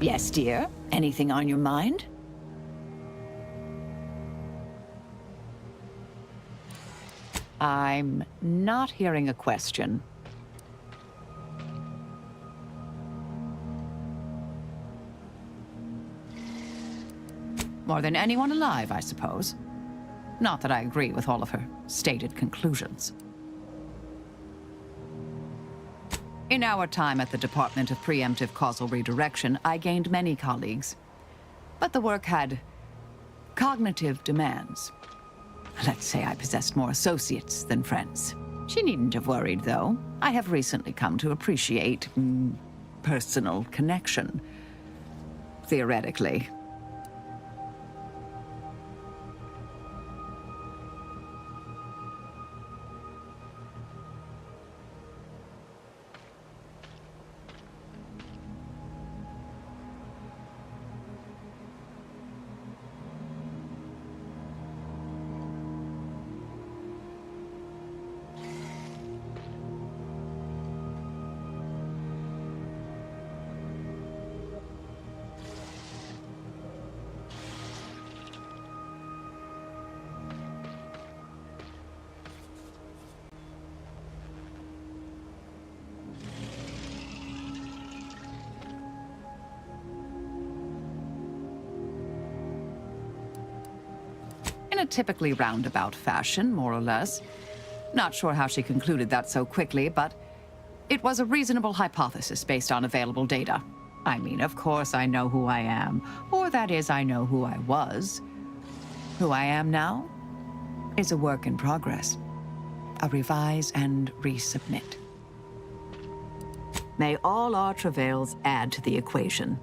Yes, dear. Anything on your mind? I'm not hearing a question. More than anyone alive, I suppose. Not that I agree with all of her stated conclusions. In our time at the Department of Preemptive Causal Redirection, I gained many colleagues. But the work had cognitive demands. Let's say I possessed more associates than friends. She needn't have worried, though. I have recently come to appreciate personal connection. Theoretically. In a typically roundabout fashion, more or less. Not sure how she concluded that so quickly, but it was a reasonable hypothesis based on available data. I mean, of course I know who I am, or that is, I know who I was. Who I am now is a work in progress. A revise and resubmit. May all our travails add to the equation.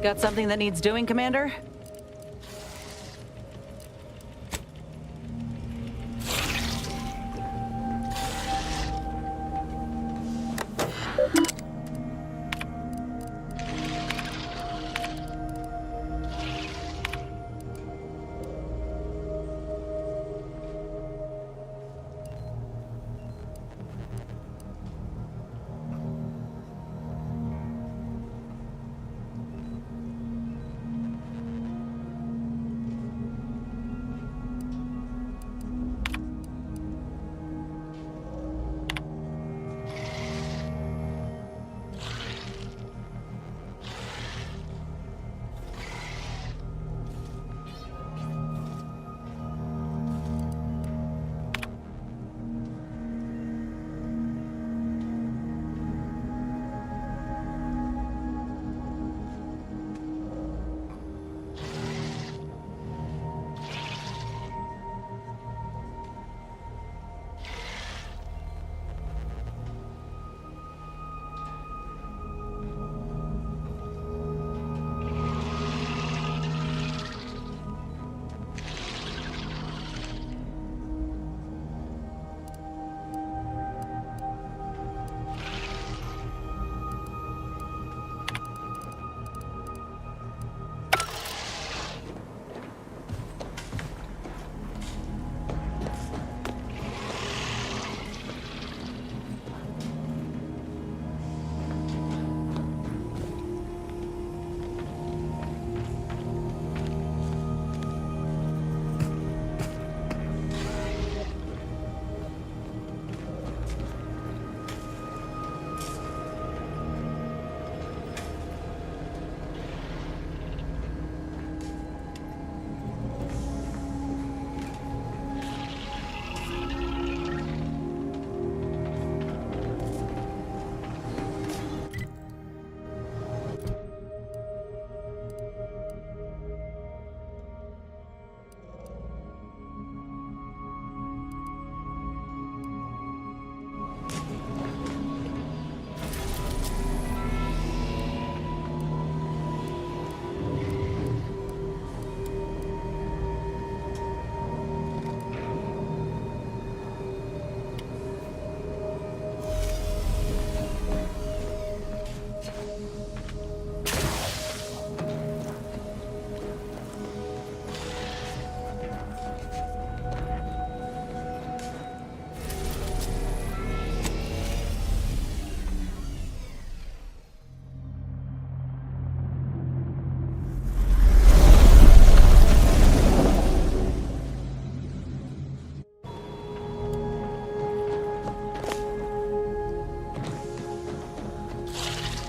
Got something that needs doing, Commander?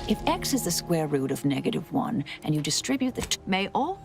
If x is the square root of -1, and you distribute the may all...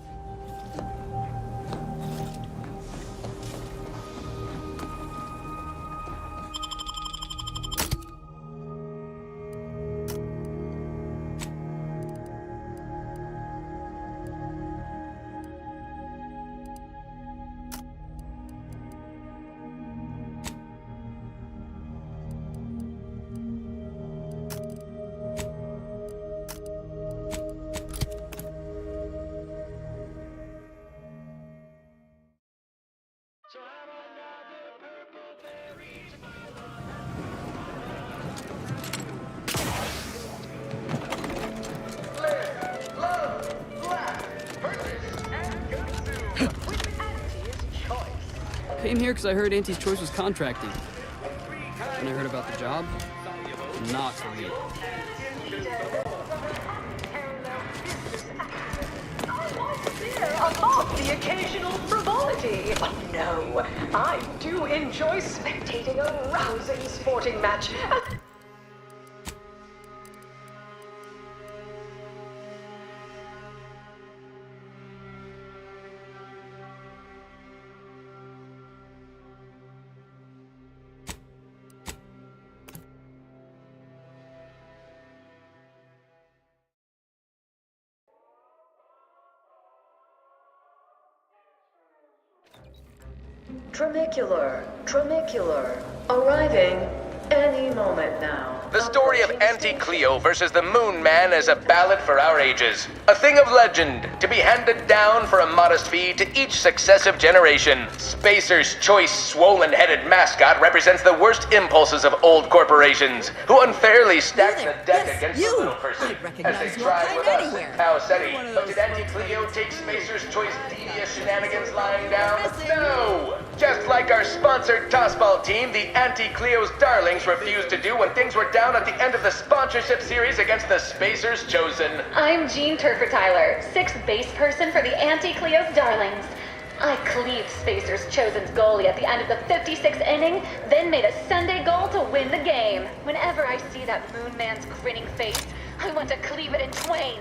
Came here because I heard Auntie's choice was contracting. When I heard about the job, not to leave. Above the occasional frivolity. Oh, no, I do enjoy spectating a rousing sporting match. Tramicular, arriving any moment now. The story of Auntie Cleo versus the Moon Man is a ballad for our ages. A thing of legend, to be handed down for a modest fee to each successive generation. Spacer's Choice swollen-headed mascot represents the worst impulses of old corporations, who unfairly stack the deck against the little person, as they tried with us in Tau Ceti. But did Auntie Cleo take Spacer's Choice devious shenanigans lying down? No! Just like our sponsored tossball team, the Auntie Cleo's Darlings refused to do when things were down at the end of the sponsorship series against the Spacers Chosen. I'm Jean Turfer-Tyler, 6th base person for the Auntie Cleo's Darlings. I cleaved Spacers Chosen's goalie at the end of the 56th inning, then made a Sunday goal to win the game. Whenever I see that Moon Man's grinning face, I want to cleave it in twain.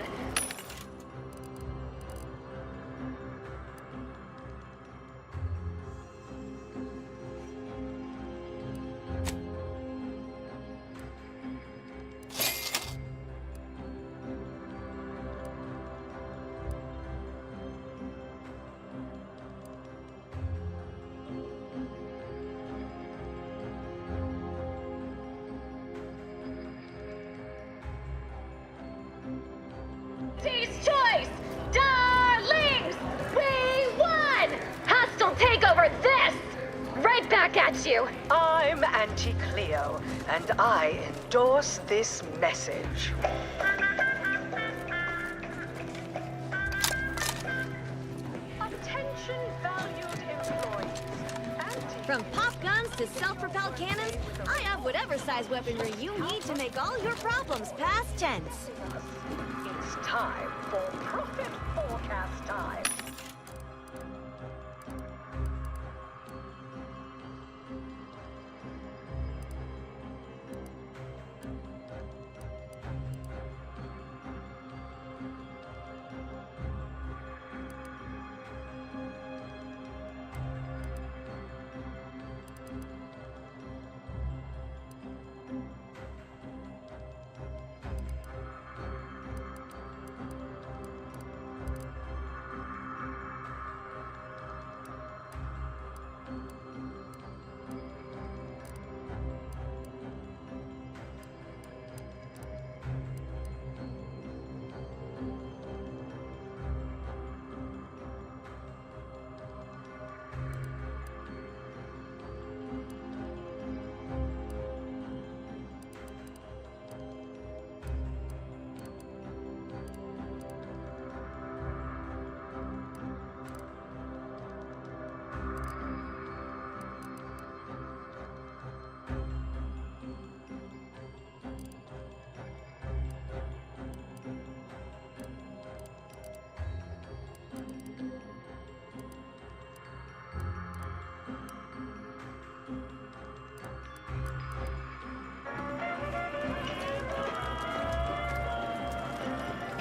Auntie's Choice! Darlings! We won! Hostile takeover this! Right back at you! I'm Auntie Cleo, and I endorse this message. Attention valued employees. From pop guns to self-propelled cannons, I have whatever size weaponry you need to make all your problems past tense. It's time for profit forecast time.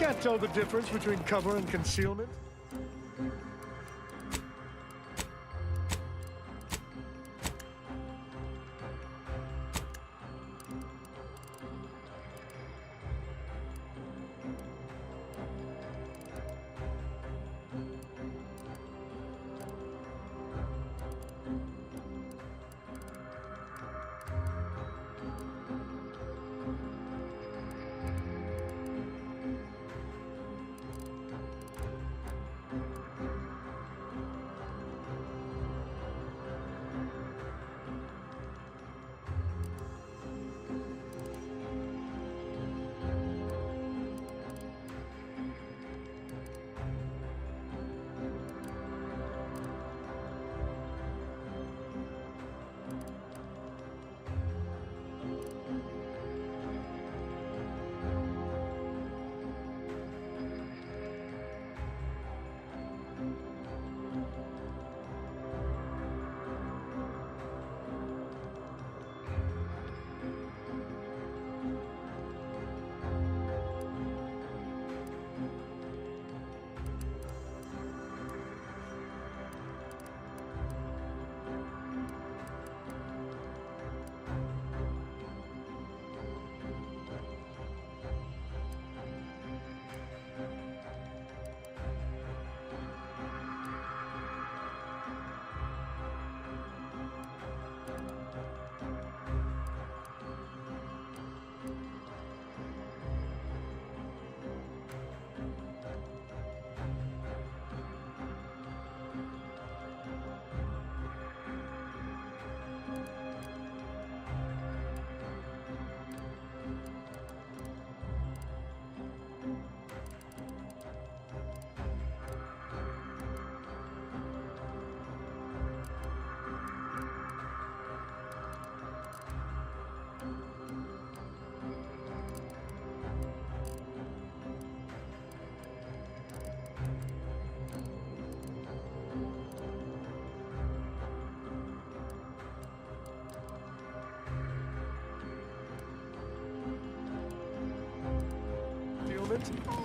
Can't tell the difference between cover and concealment.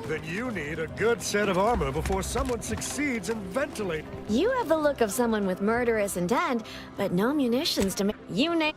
Then you need a good set of armor before someone succeeds in ventilating. You have the look of someone with murderous intent, but no munitions to make you name.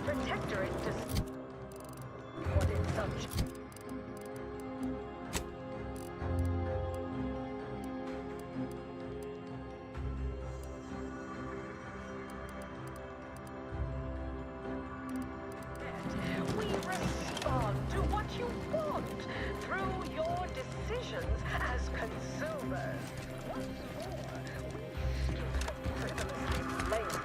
Protectorate does what in such. We respond to what you want through your decisions as consumers.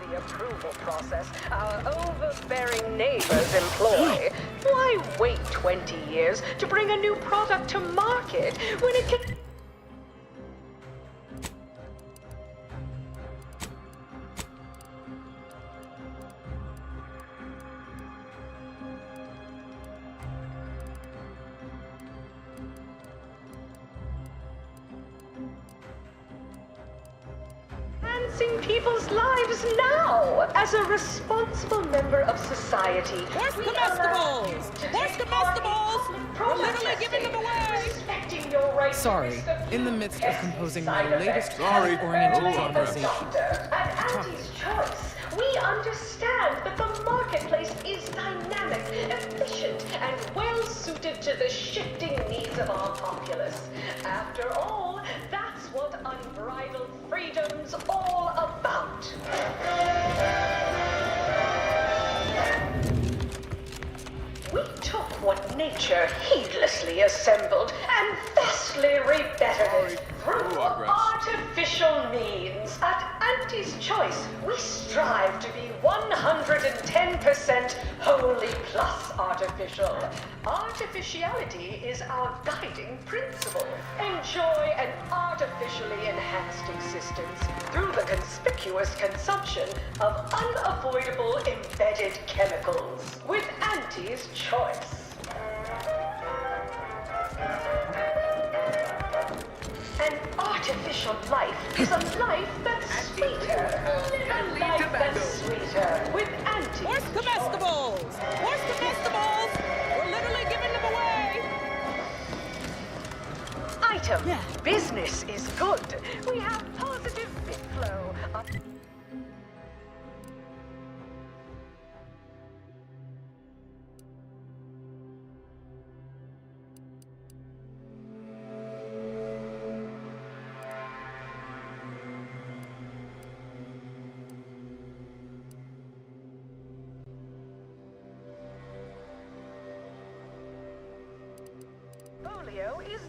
The approval process our overbearing neighbors employ. Why wait 20 years to bring a new product to market when it can... influencing people's lives now. As a responsible member of society, Where's we comestibles? allow you to Where's take part in comestibles? public We're literally giving them protesting, away. respecting your right to Sorry, risk the in the midst of composing my side latest effects. product-oriented Being a conversation. doctor at Auntie's Choice, we understand that the marketplace is dynamic, efficient, and well-suited to the shifting needs of our populace. After all, that's what unbridled freedom's all about. We took what nature heedlessly assembled and vastly rebettered it through artificial means. At Auntie's Choice, we strive to be 110% wholly plus artificial. Artificiality is our guiding principle. Enjoy an artificially enhanced existence through the conspicuous consumption of unavoidable embedded chemicals. With Auntie's Choice. An artificial life is a life that's sweeter. A life that's sweeter with Auntie's Where's comestibles? Where's comestibles? We're literally giving them away. Item. Business is good. We have positive bit flow. Polio is...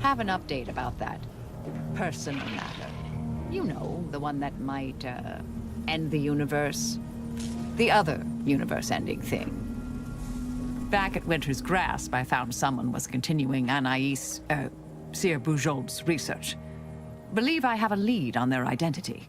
Have an update about that personal matter. You know, the one that might, end the universe. The other universe-ending thing. Back at Winter's Grasp, I found someone was continuing Anais, Sir Bujold's research. Believe I have a lead on their identity.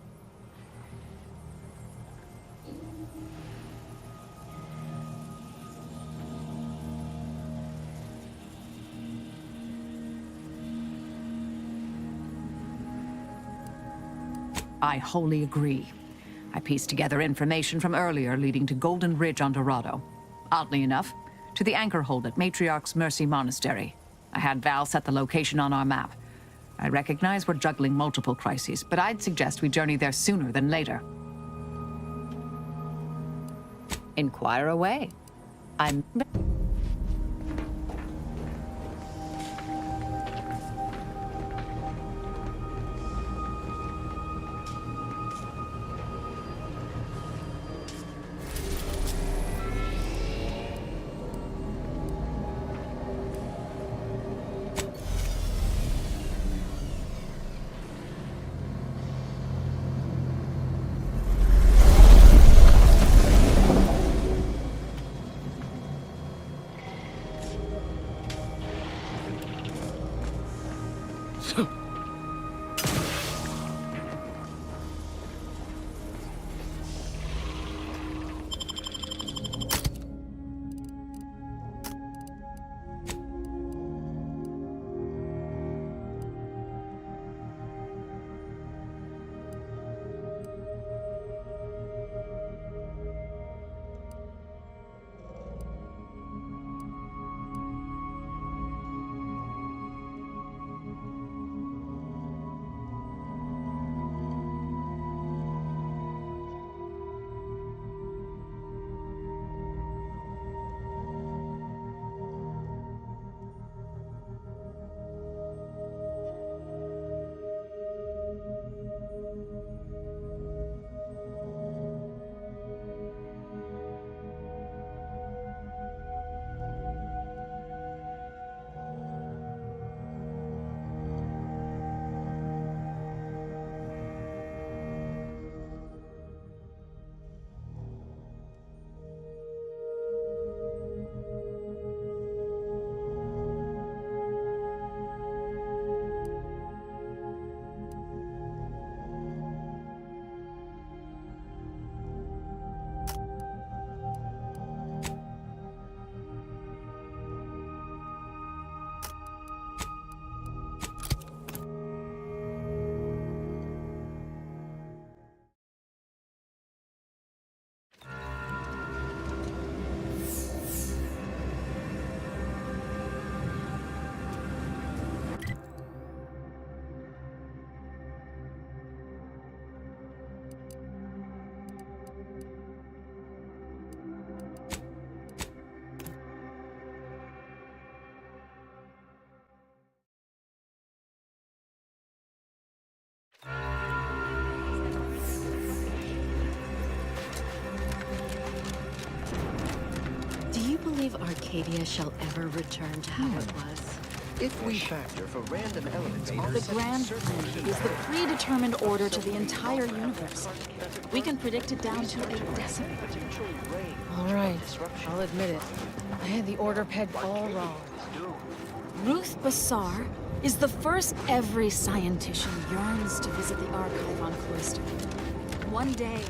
I wholly agree. I pieced together information from earlier leading to Golden Ridge on Dorado. Oddly enough, to the anchor hold at Matriarch's Mercy Monastery. I had Val set the location on our map. I recognize we're juggling multiple crises, but I'd suggest we journey there sooner than later. Inquire away. I'm... believe Arcadia shall ever return to how it was? If we factor for random elements, The Grand Plan is the predetermined order to the entire universe. We can predict it down to a decimal. All right, I'll admit it. I had the order pegged all wrong. Ruth Bassar is the first every scientician yearns to visit the archive on Cloister. One day,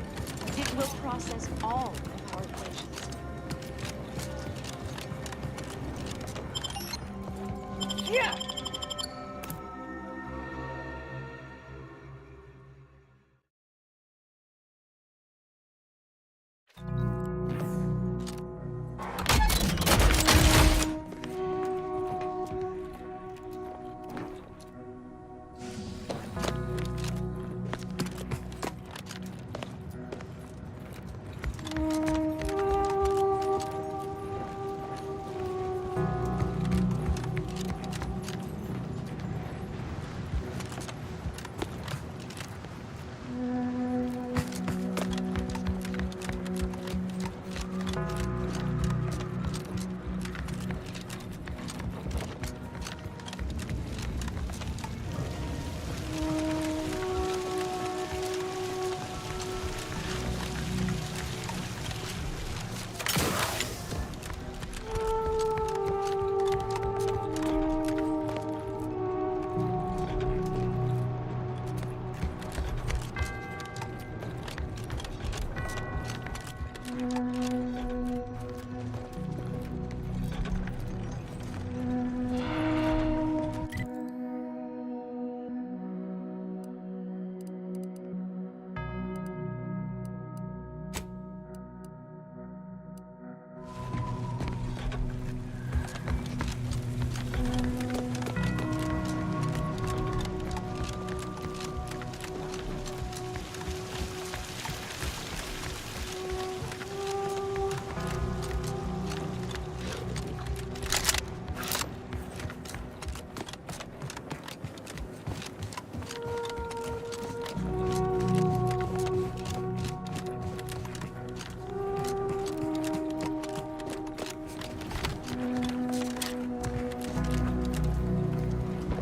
it will process all of our equations. Yeah!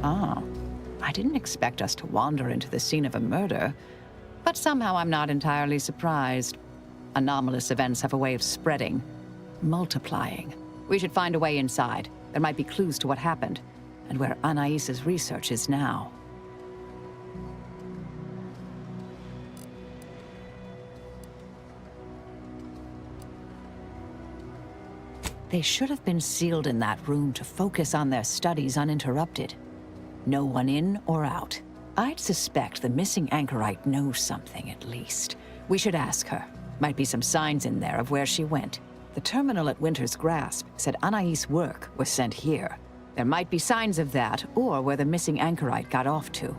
Ah, I didn't expect us to wander into the scene of a murder, but somehow I'm not entirely surprised. Anomalous events have a way of spreading, multiplying. We should find a way inside. There might be clues to what happened, and where Anais's research is now. They should have been sealed in that room to focus on their studies uninterrupted. No one in or out. I'd suspect the missing anchorite knows something, at least. We should ask her. Might be some signs in there of where she went. The terminal at Winter's Grasp said Anais' work was sent here. There might be signs of that, or where the missing anchorite got off to.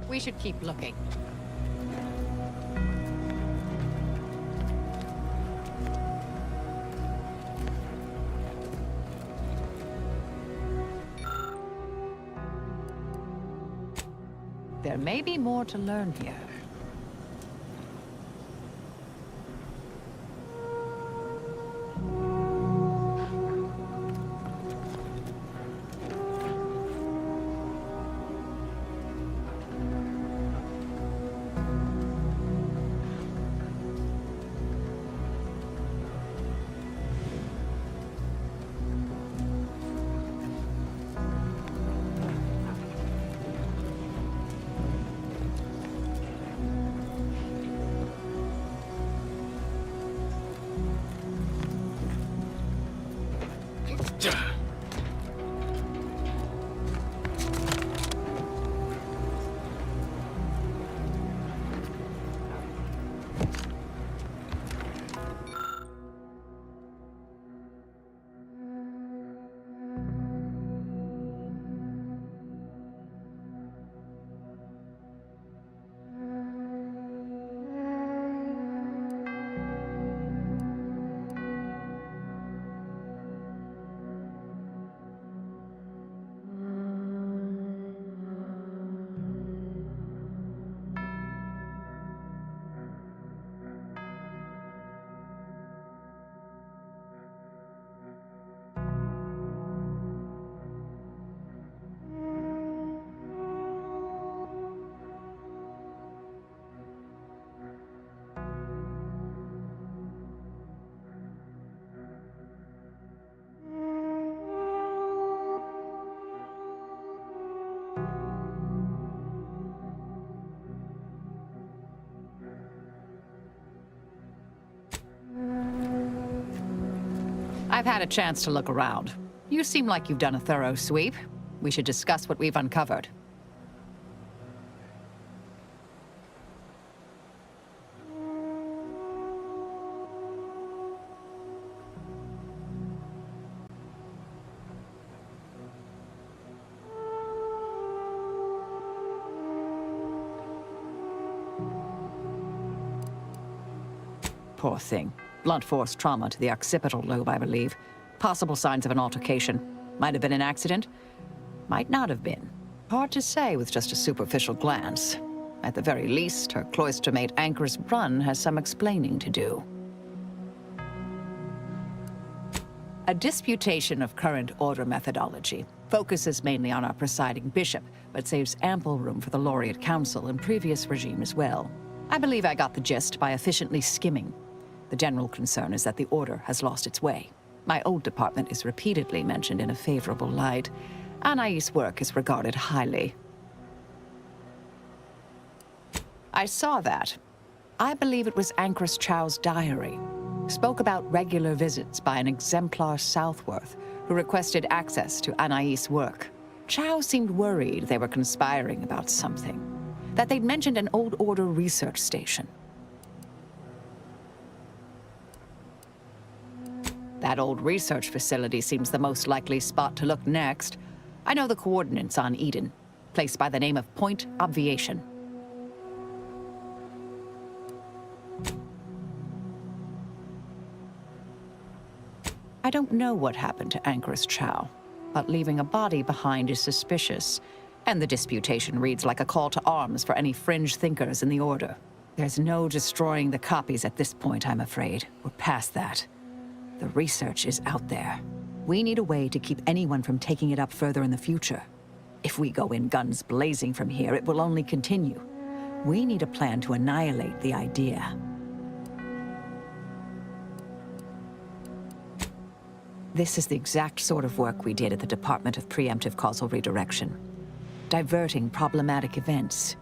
We should keep looking. There may be more to learn here. I've had a chance to look around. You seem like you've done a thorough sweep. We should discuss what we've uncovered. Poor thing. Blunt force trauma to the occipital lobe, I believe. Possible signs of an altercation. Might have been an accident. Might not have been. Hard to say with just a superficial glance. At the very least, her cloister mate Anchoress Brunn has some explaining to do. A disputation of current order methodology focuses mainly on our presiding bishop, but saves ample room for the Laureate Council and previous regime as well. I believe I got the gist by efficiently skimming. The general concern is that the order has lost its way. My old department is repeatedly mentioned in a favorable light. Anais' work is regarded highly. I saw that. I believe it was Anchoress Chow's diary. Spoke about regular visits by an exemplar Southworth, who requested access to Anais' work. Chow seemed worried they were conspiring about something. That they'd mentioned an old order research station. That old research facility seems the most likely spot to look next. I know the coordinates on Eden. Place by the name of Point Obviation. I don't know what happened to Anchoress Chow, but leaving a body behind is suspicious, and the disputation reads like a call to arms for any fringe thinkers in the Order. There's no destroying the copies at this point, I'm afraid. We're past that. The research is out there. We need a way to keep anyone from taking it up further in the future. If we go in guns blazing from here, it will only continue. We need a plan to annihilate the idea. This is the exact sort of work we did at the Department of Preemptive Causal Redirection. Diverting problematic events.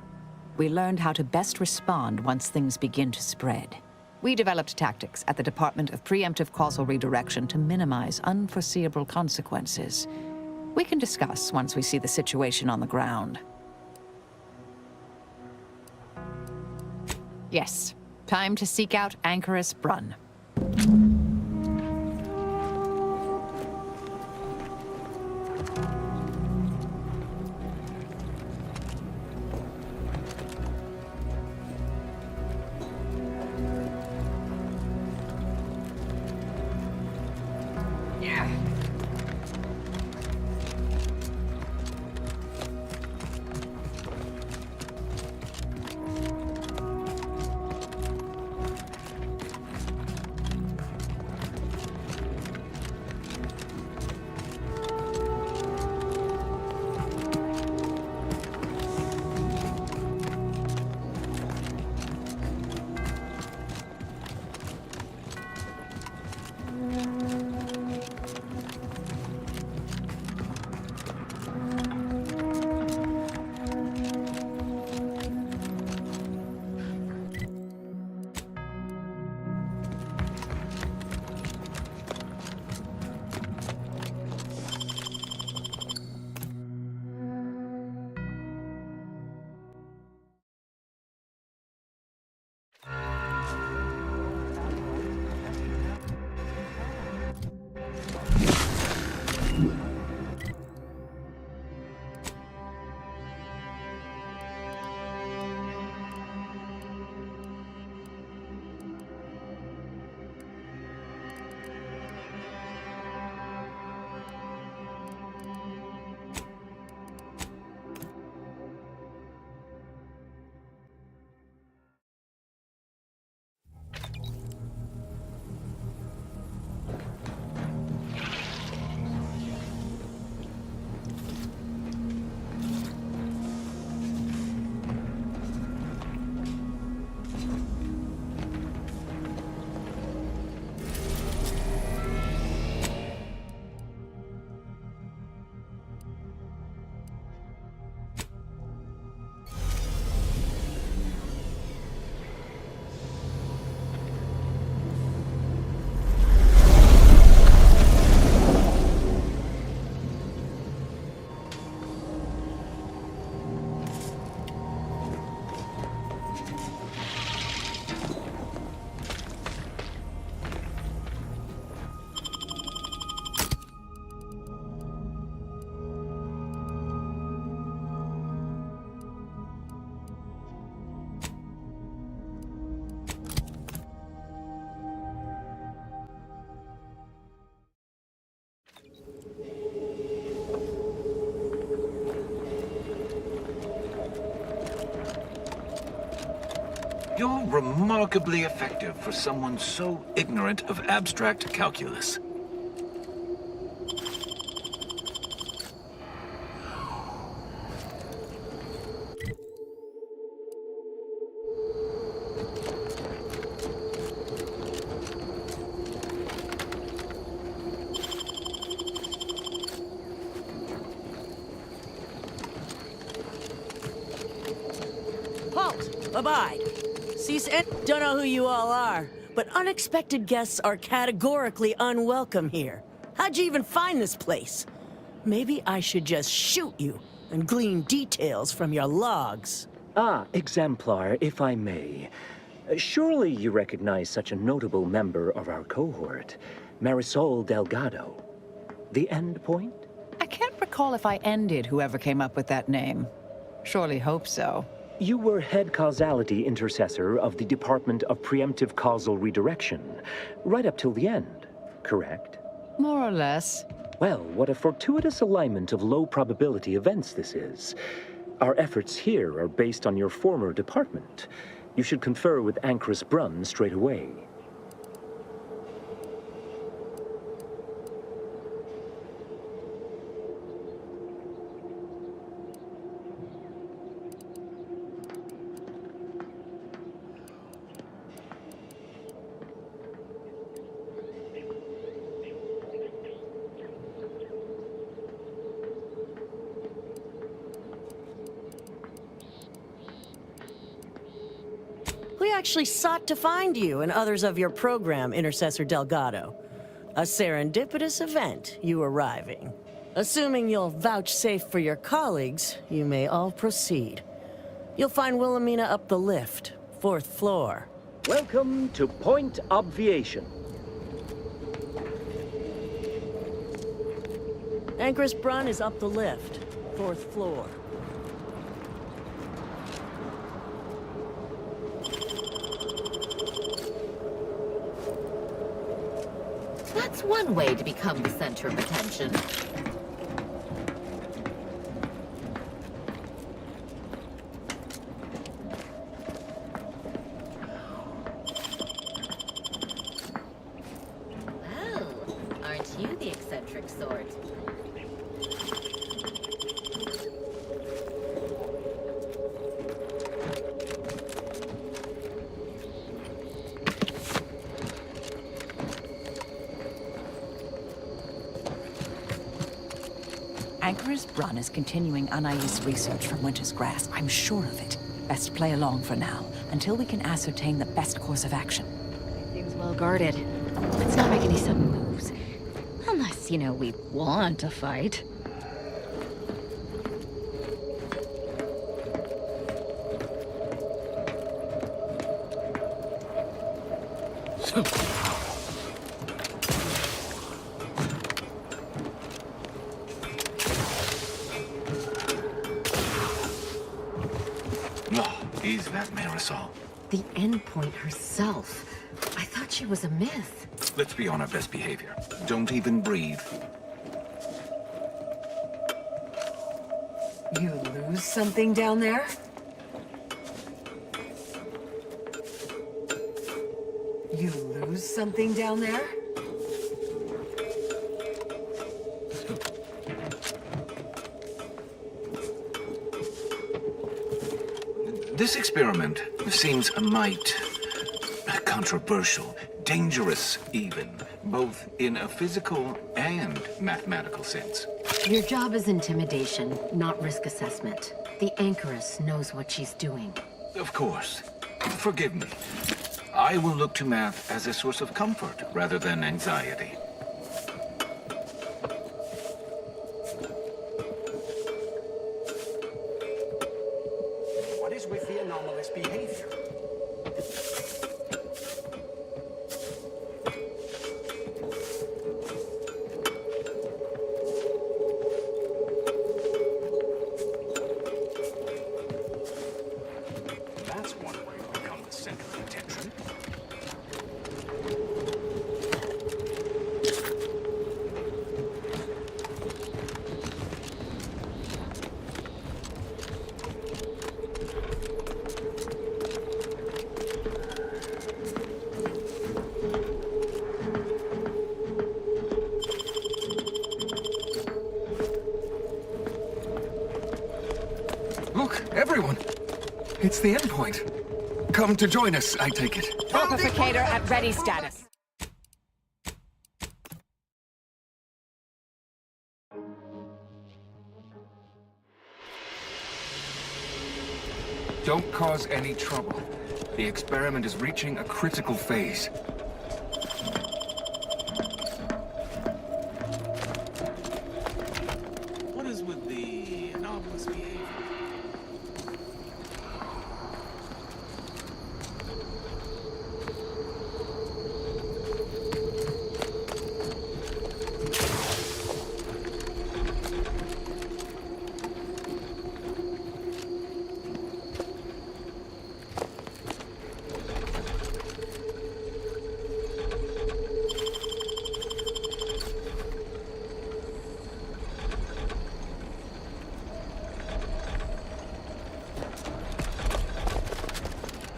We learned how to best respond once things begin to spread. We developed tactics at the Department of Preemptive Causal Redirection to minimize unforeseeable consequences. We can discuss once we see the situation on the ground. Yes, time to seek out Anchoress Brunn. You're remarkably effective for someone so ignorant of abstract calculus. Halt! Abide. Cease and don't know who you all are, but unexpected guests are categorically unwelcome here. How'd you even find this place? Maybe I should just shoot you and glean details from your logs. Ah, Exemplar, if I may. Surely you recognize such a notable member of our cohort, Marisol Delgado. The End Point? I can't recall if I ended whoever came up with that name. Surely hope so. You were head causality intercessor of the Department of Preemptive Causal Redirection, right up till the end, correct? More or less. Well, what a fortuitous alignment of low probability events this is. Our efforts here are based on your former department. You should confer with Ancrus Brunn straight away. We actually sought to find you and others of your program, Intercessor Delgado. A serendipitous event, you arriving. Assuming you'll vouchsafe for your colleagues, you may all proceed. You'll find Wilhelmina up the lift, 4th floor. Welcome to Point Obviation. Ancrus Brunn is up the lift, 4th floor. That's one way to become the center of attention. Well, aren't you the eccentric sort? Ancrus Brunn is continuing Anais' research from Winter's Grass. I'm sure of it. Best play along for now, until we can ascertain the best course of action. Everything's well guarded. Let's not make any sudden moves. Unless, you know, we want to fight. Is that Marisol? The Endpoint herself. I thought she was a myth. Let's be on our best behavior. Don't even breathe. You lose something down there? You lose something down there? This experiment seems a mite controversial, dangerous even, both in a physical and mathematical sense. Your job is intimidation, not risk assessment. The Anchoress knows what she's doing. Of course. Forgive me. I will look to math as a source of comfort rather than anxiety. What is with the anomalous behavior? That's one way to become the center of attention. It's the endpoint. Come to join us, I take it. Amplificator at ready status. Don't cause any trouble. The experiment is reaching a critical phase. What is with the anomalous behavior?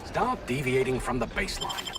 Stop deviating from the baseline.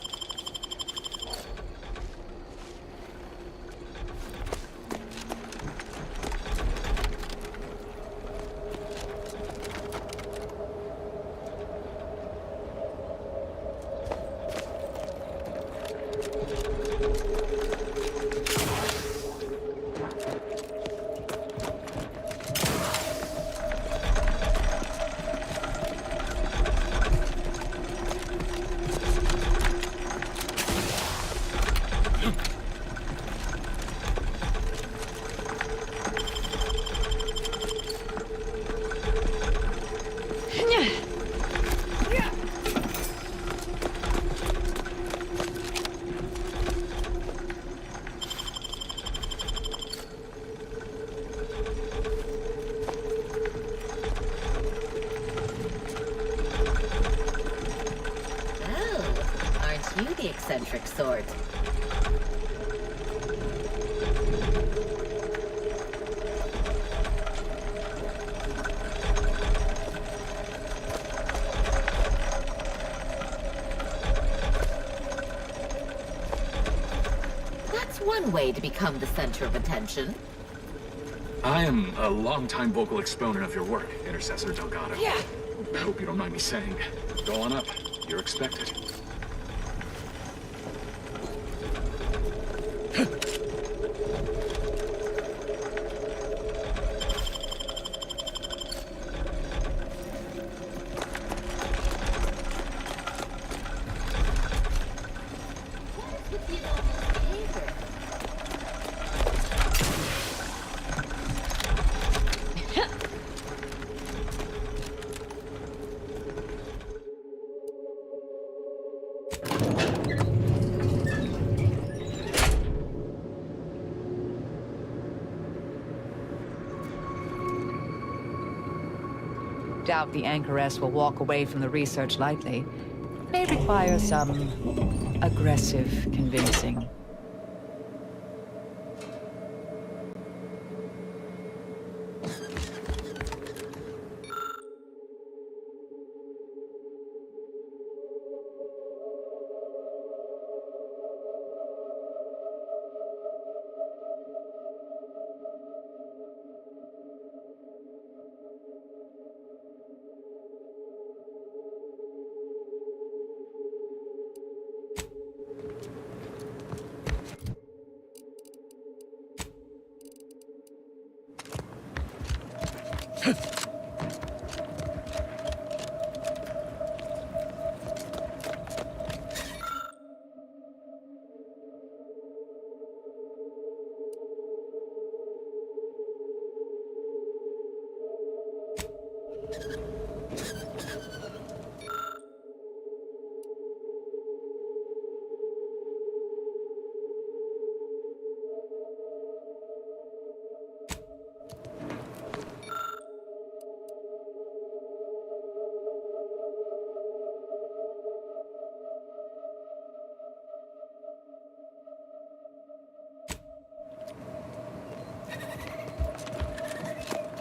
You the eccentric sort. That's one way to become the center of attention. I am a longtime vocal exponent of your work, Intercessor Delgado. Yeah. I hope you don't mind me saying. Go on up. You're expected. Doubt the Anchoress will walk away from the research lightly. May require some aggressive convincing.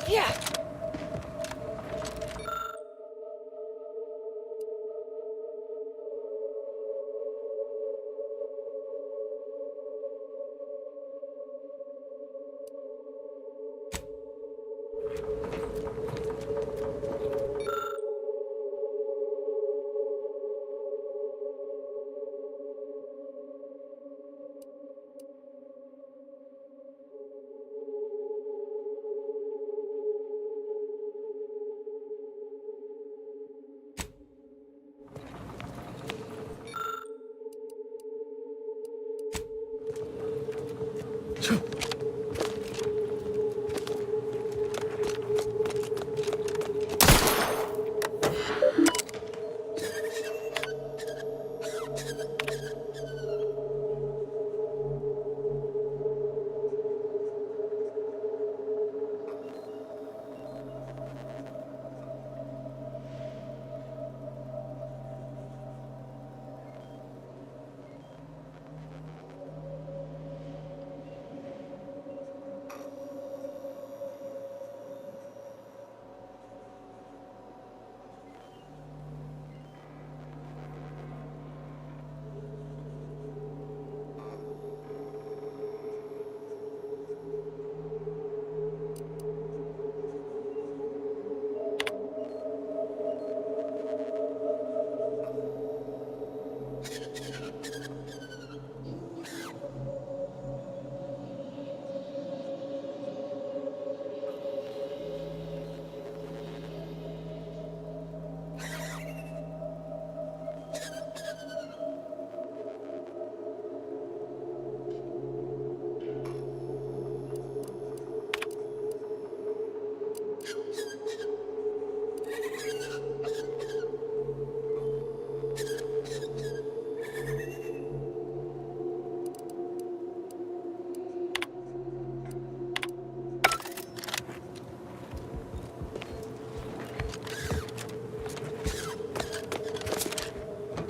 Yeah.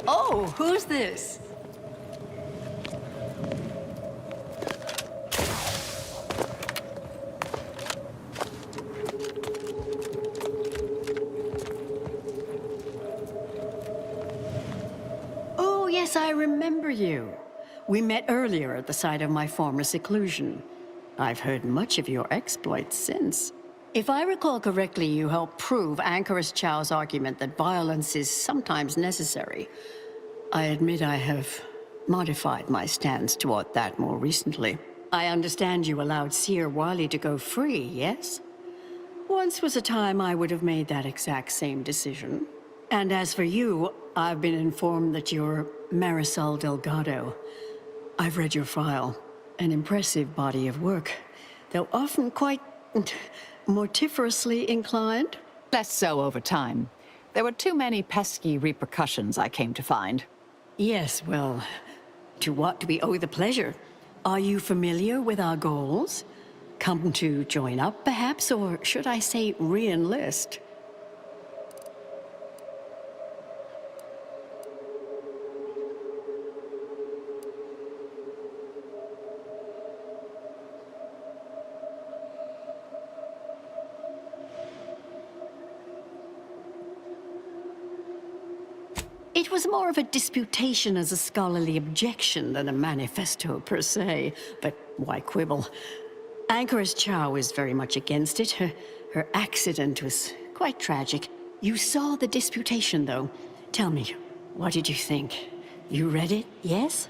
Oh, who's this? Oh, yes, I remember you. We met earlier at the site of my former seclusion. I've heard much of your exploits since. If I recall correctly, you helped prove Anchorus Chow's argument that violence is sometimes necessary. I admit I have modified my stance toward that more recently. I understand you allowed Seer Wily to go free, yes? Once was a time I would have made that exact same decision. And as for you, I've been informed that you're Marisol Delgado. I've read your file. An impressive body of work, though often quite mortiferously inclined. Less so over time. There were too many pesky repercussions, I came to find. Yes, well, to what do we owe the pleasure? Are you familiar with our goals? Come to join up, perhaps, or should I say re-enlist? It was more of a disputation as a scholarly objection than a manifesto per se, but why quibble? Anchorus Chow is very much against it. Her accident was quite tragic. You saw the disputation, though. Tell me, what did you think? You read it, yes?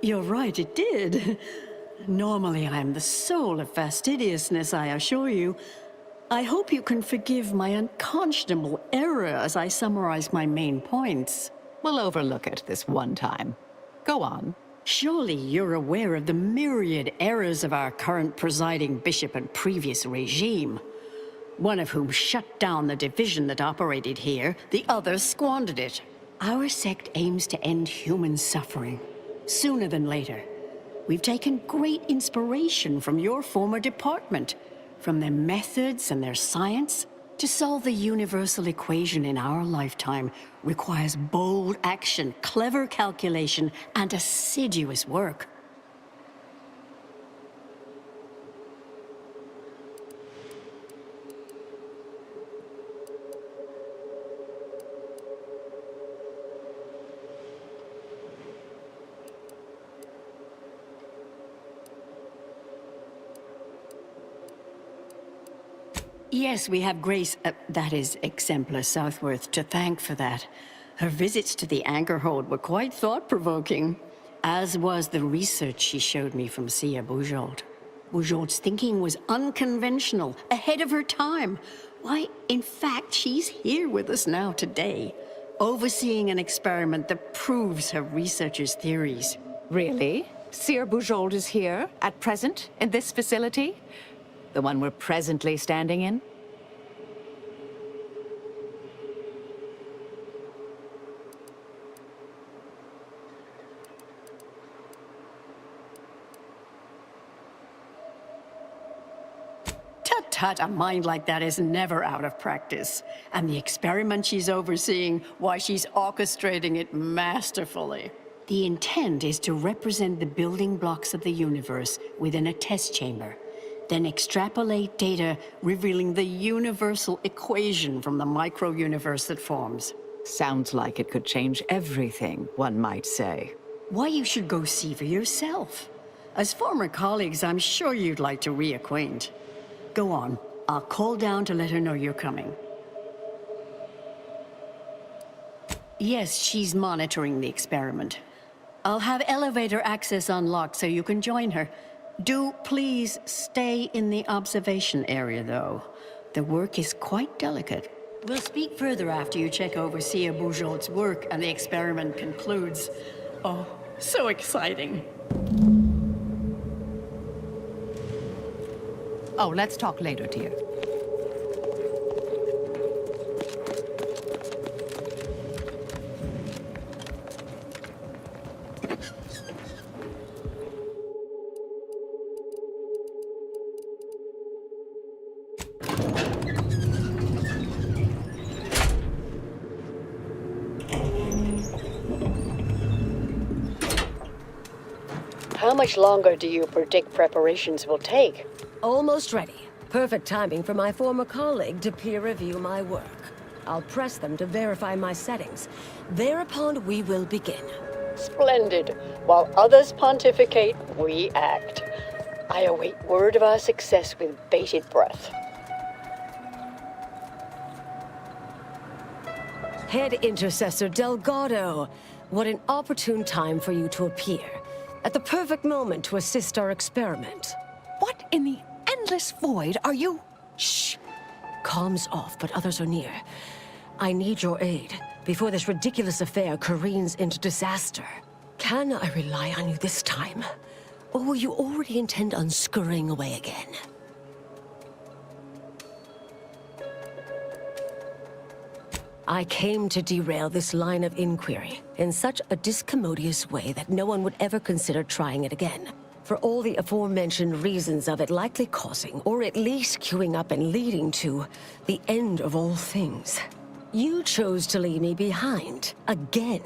You're right, it did. Normally, I'm the soul of fastidiousness, I assure you. I hope you can forgive my unconscionable error as I summarize my main points. We'll overlook it this one time. Go on. Surely you're aware of the myriad errors of our current presiding bishop and previous regime. One of whom shut down the division that operated here, the other squandered it. Our sect aims to end human suffering, sooner than later. We've taken great inspiration from your former department, from their methods and their science. To solve the universal equation in our lifetime requires bold action, clever calculation, and assiduous work. Yes, we have Grace, that is Exemplar Southworth, to thank for that. Her visits to the Anchorhold were quite thought-provoking. As was the research she showed me from Sia Bujold. Bujold's thinking was unconventional, ahead of her time. Why, in fact, she's here with us now today, overseeing an experiment that proves her researcher's theories. Really? Sia Bujold is here, at present, in this facility? The one we're presently standing in? Tut, a mind like that is never out of practice. And the experiment she's overseeing, why, she's orchestrating it masterfully. The intent is to represent the building blocks of the universe within a test chamber, then extrapolate data revealing the universal equation from the micro-universe that forms. Sounds like it could change everything, one might say. Why, you should go see for yourself. As former colleagues, I'm sure you'd like to reacquaint. Go on. I'll call down to let her know you're coming. Yes, she's monitoring the experiment. I'll have elevator access unlocked so you can join her. Do please stay in the observation area, though. The work is quite delicate. We'll speak further after you check over Sia Bujold's work and the experiment concludes. Oh, so exciting. Oh, let's talk later, dear. How much longer do you predict preparations will take? Almost ready. Perfect timing for my former colleague to peer review my work. I'll press them to verify my settings. Thereupon, we will begin. Splendid. While others pontificate, we act. I await word of our success with bated breath. Head Intercessor Delgado, what an opportune time for you to appear. At the perfect moment to assist our experiment. What in the endless void are you? Shh. Comms off, but others are near. I need your aid before this ridiculous affair careens into disaster. Can I rely on you this time? Or will you already intend on scurrying away again? I came to derail this line of inquiry in such a discommodious way that no one would ever consider trying it again. For all the aforementioned reasons of it likely causing, or at least queuing up and leading to, the end of all things. You chose to leave me behind, again.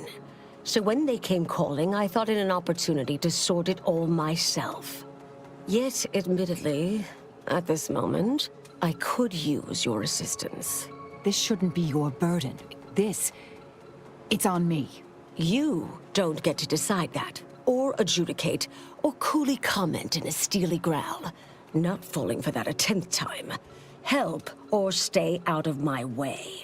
So when they came calling, I thought it an opportunity to sort it all myself. Yet, admittedly, at this moment, I could use your assistance. This shouldn't be your burden. It's on me. You don't get to decide that, or adjudicate, or coolly comment in a steely growl. Not falling for that a 10th time. Help, or stay out of my way.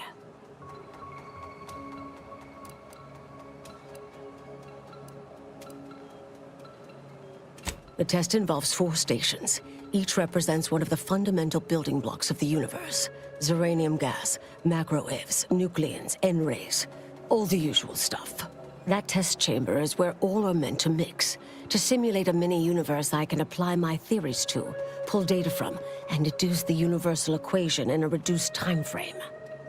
The test involves 4 stations. Each represents one of the fundamental building blocks of the universe. Zeranium gas, macro-ivs, nucleons, N-rays. All the usual stuff. That test chamber is where all are meant to mix. To simulate a mini-universe I can apply my theories to, pull data from, and deduce the universal equation in a reduced time frame.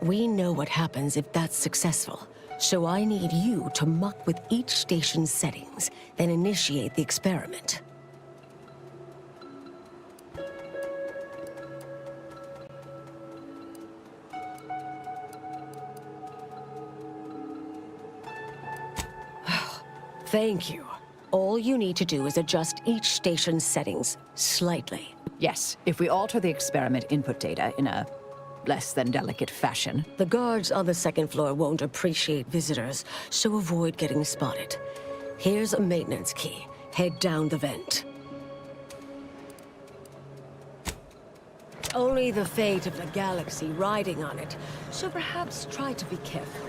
We know what happens if that's successful. So I need you to muck with each station's settings, then initiate the experiment. Thank you. All you need to do is adjust each station's settings slightly. Yes, if we alter the experiment input data in a less than delicate fashion. The guards on the 2nd floor won't appreciate visitors, so avoid getting spotted. Here's a maintenance key. Head down the vent. Only the fate of the galaxy riding on it, so perhaps try to be careful.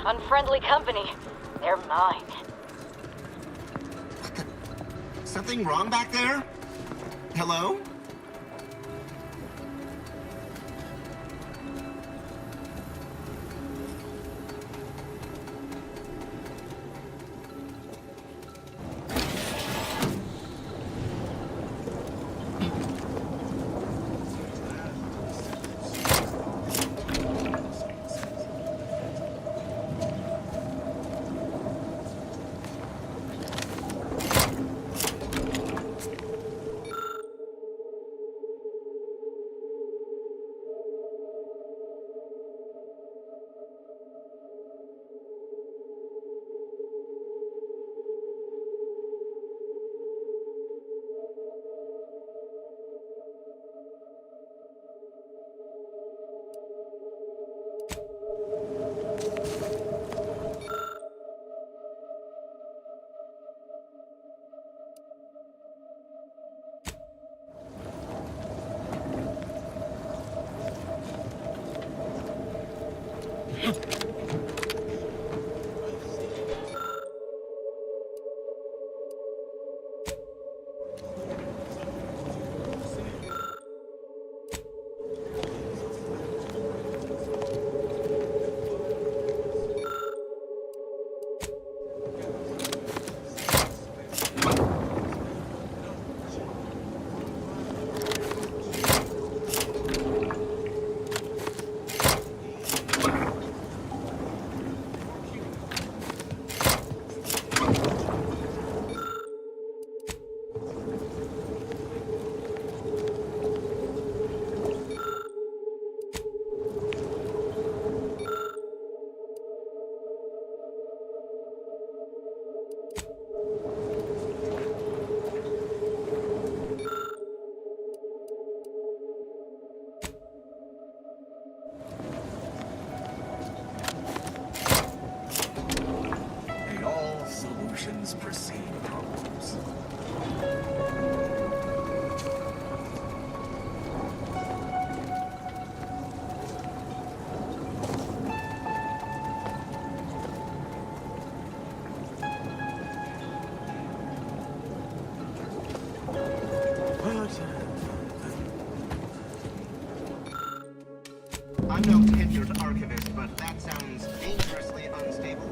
Unfriendly company. They're mine. Something wrong back there? Hello? I'm no tenured archivist, but that sounds dangerously unstable.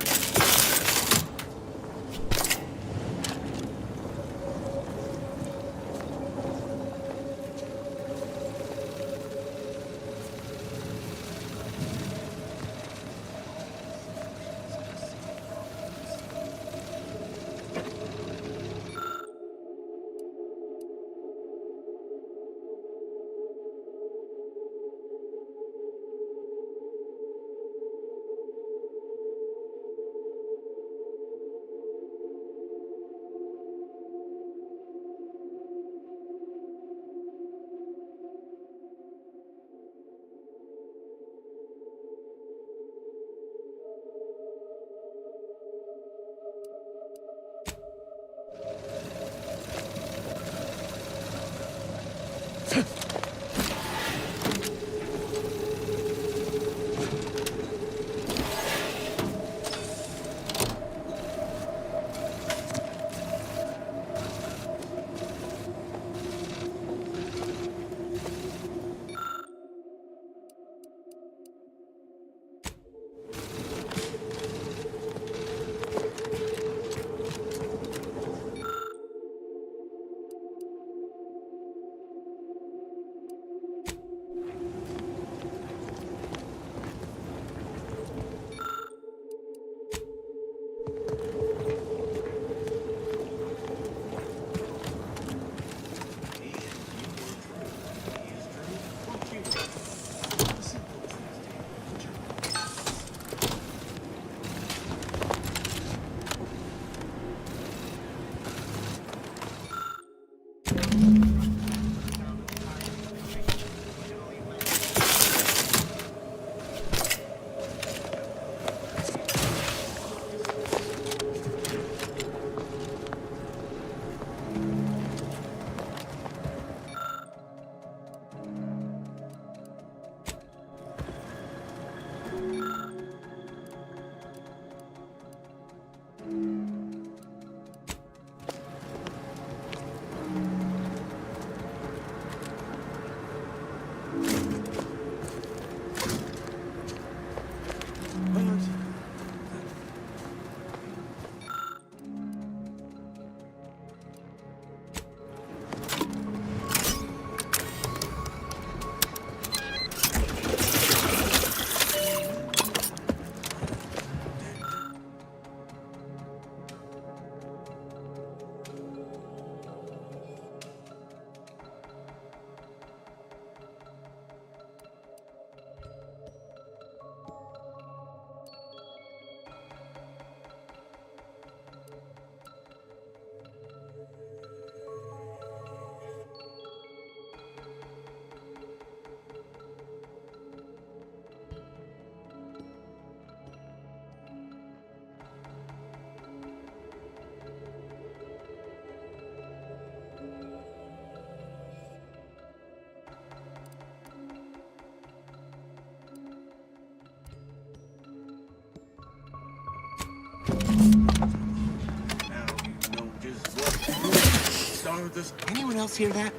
Does anyone else hear that?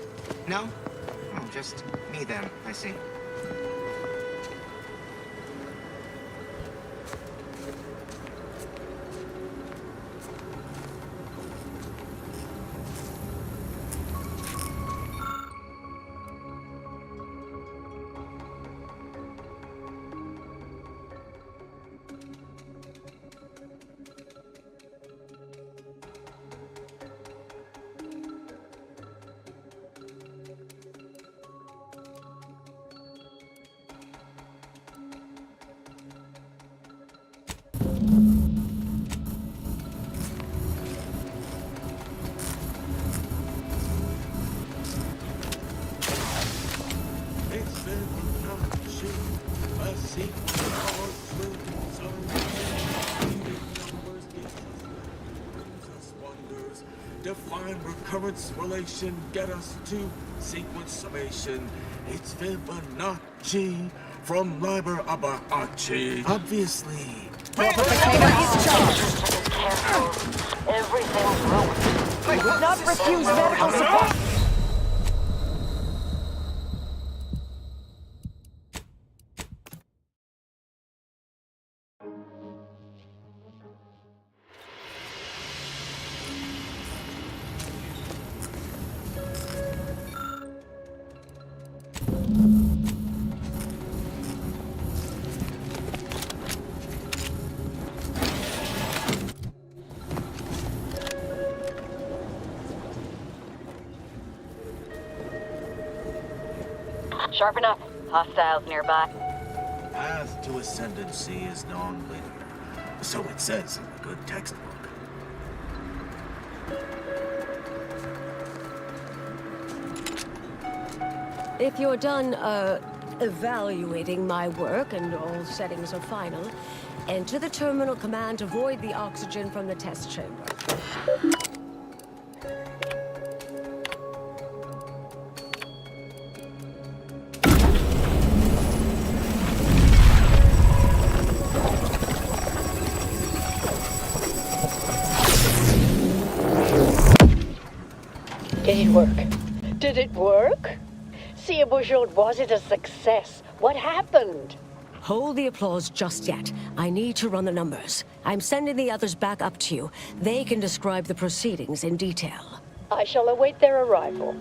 No? Oh, just me then, I see. Define recurrence relation, get us to sequence summation. It's Fibonacci from Liber Abaci. Obviously. Proper potato is charged. Everything's ruined. I would not refuse medical support. Sharpen up. Hostiles nearby. Path to ascendancy is non-linear. So it says in the good textbook. If you're done, evaluating my work and all settings are final, enter the terminal command to void the oxygen from the test chamber. Did it work? Did it work? See, was it a success? What happened? Hold the applause just yet. I need to run the numbers. I'm sending the others back up to you. They can describe the proceedings in detail. I shall await their arrival.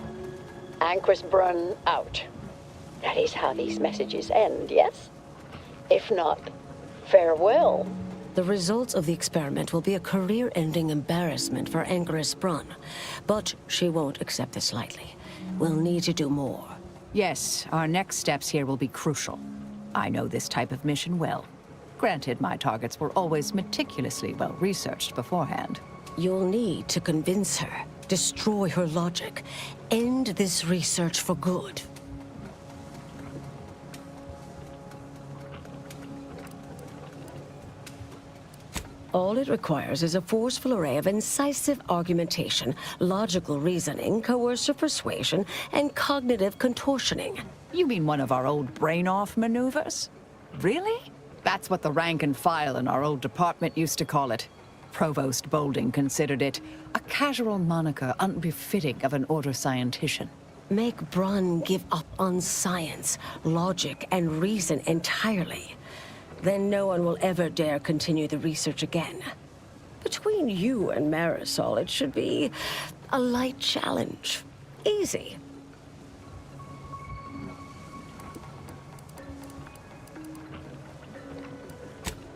Anchoress Brunn out. That is how these messages end, yes? If not, farewell. The results of the experiment will be a career-ending embarrassment for Anchoress Brunn. But she won't accept this lightly. We'll need to do more. Yes, our next steps here will be crucial. I know this type of mission well. Granted, my targets were always meticulously well-researched beforehand. You'll need to convince her, destroy her logic, end this research for good. All it requires is a forceful array of incisive argumentation, logical reasoning, coercive persuasion, and cognitive contortioning. You mean one of our old brain-off maneuvers? Really? That's what the rank and file in our old department used to call it. Provost Bolding considered it a casual moniker unbefitting of an order scientician. Make Brunn give up on science, logic, and reason entirely. Then no one will ever dare continue the research again. Between you and Marisol, it should be a light challenge. Easy.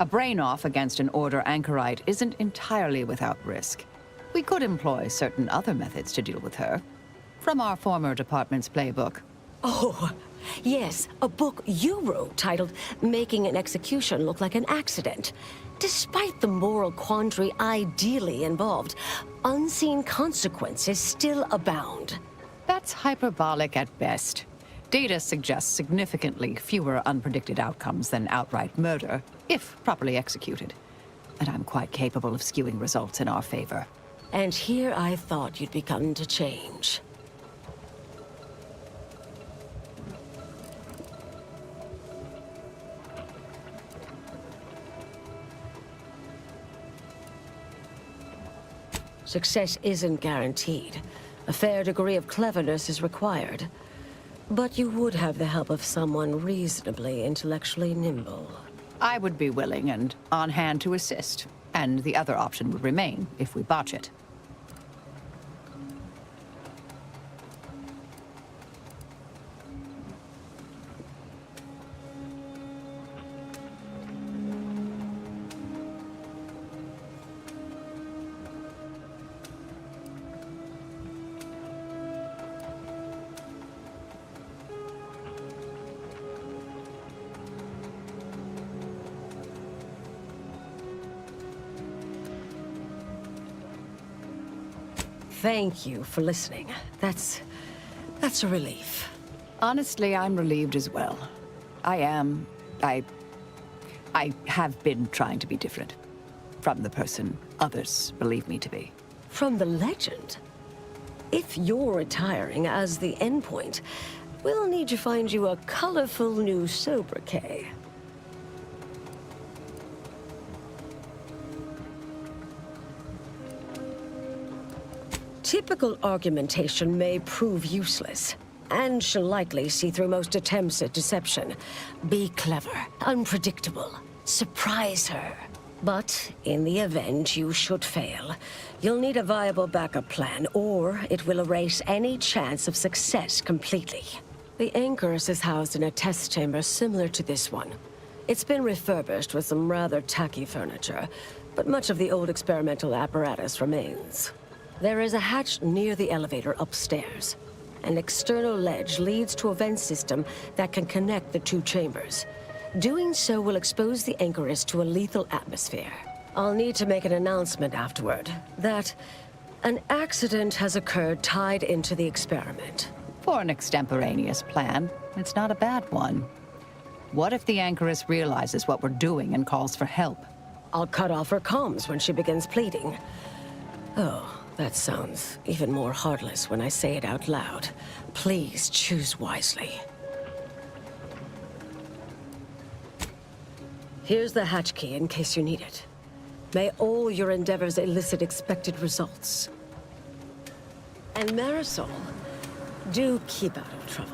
A brain-off against an Order anchorite isn't entirely without risk. We could employ certain other methods to deal with her. From our former department's playbook. Oh, yes, a book you wrote titled Making an Execution Look Like an Accident. Despite the moral quandary ideally involved, unseen consequences still abound. That's hyperbolic at best. Data suggests significantly fewer unpredicted outcomes than outright murder, if properly executed. And I'm quite capable of skewing results in our favor. And here I thought you'd begun to change. Success isn't guaranteed. A fair degree of cleverness is required. But you would have the help of someone reasonably intellectually nimble. I would be willing and on hand to assist, and the other option would remain if we botch it. Thank you for listening. That's a relief. Honestly, I'm relieved as well. I have been trying to be different. From the person others believe me to be. From the legend? If you're retiring as the endpoint, we'll need to find you a colorful new sobriquet. Typical argumentation may prove useless, and she'll likely see through most attempts at deception. Be clever, unpredictable, surprise her. But in the event you should fail, you'll need a viable backup plan, or it will erase any chance of success completely. The Anchoress is housed in a test chamber similar to this one. It's been refurbished with some rather tacky furniture, but much of the old experimental apparatus remains. There is a hatch near the elevator upstairs. An external ledge leads to a vent system that can connect the two chambers. Doing so will expose the Anchoress to a lethal atmosphere. I'll need to make an announcement afterward that an accident has occurred tied into the experiment. For an extemporaneous plan, it's not a bad one. What if the Anchoress realizes what we're doing and calls for help? I'll cut off her comms when she begins pleading. Oh, that sounds even more heartless when I say it out loud. Please choose wisely. Here's the hatch key in case you need it. May all your endeavors elicit expected results. And And Marisol, do keep out of trouble.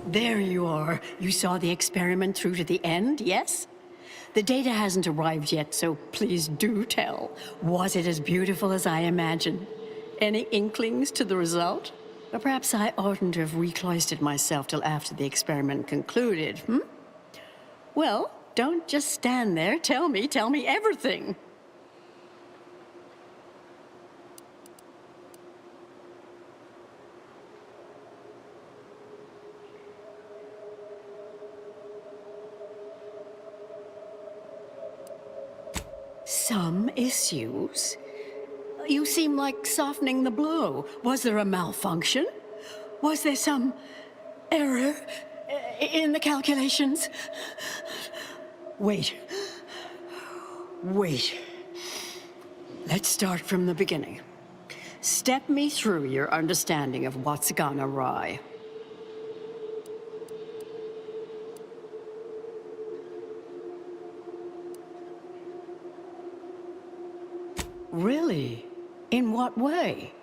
There you are. You saw the experiment through to the end, yes? The data hasn't arrived yet, so please do tell. Was it as beautiful as I imagined? Any inklings to the result? Or perhaps I oughtn't to have recloistered myself till after the experiment concluded, Well, don't just stand there. Tell me everything. Some issues? You seem like softening the blow. Was there a malfunction? Was there some error in the calculations? Wait. Let's start from the beginning. Step me through your understanding of what's gone awry. Really? In what way?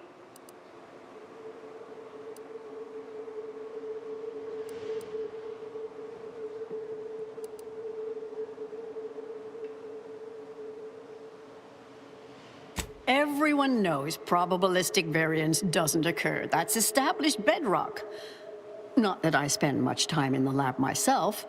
Everyone knows probabilistic variance doesn't occur. That's established bedrock. Not that I spend much time in the lab myself.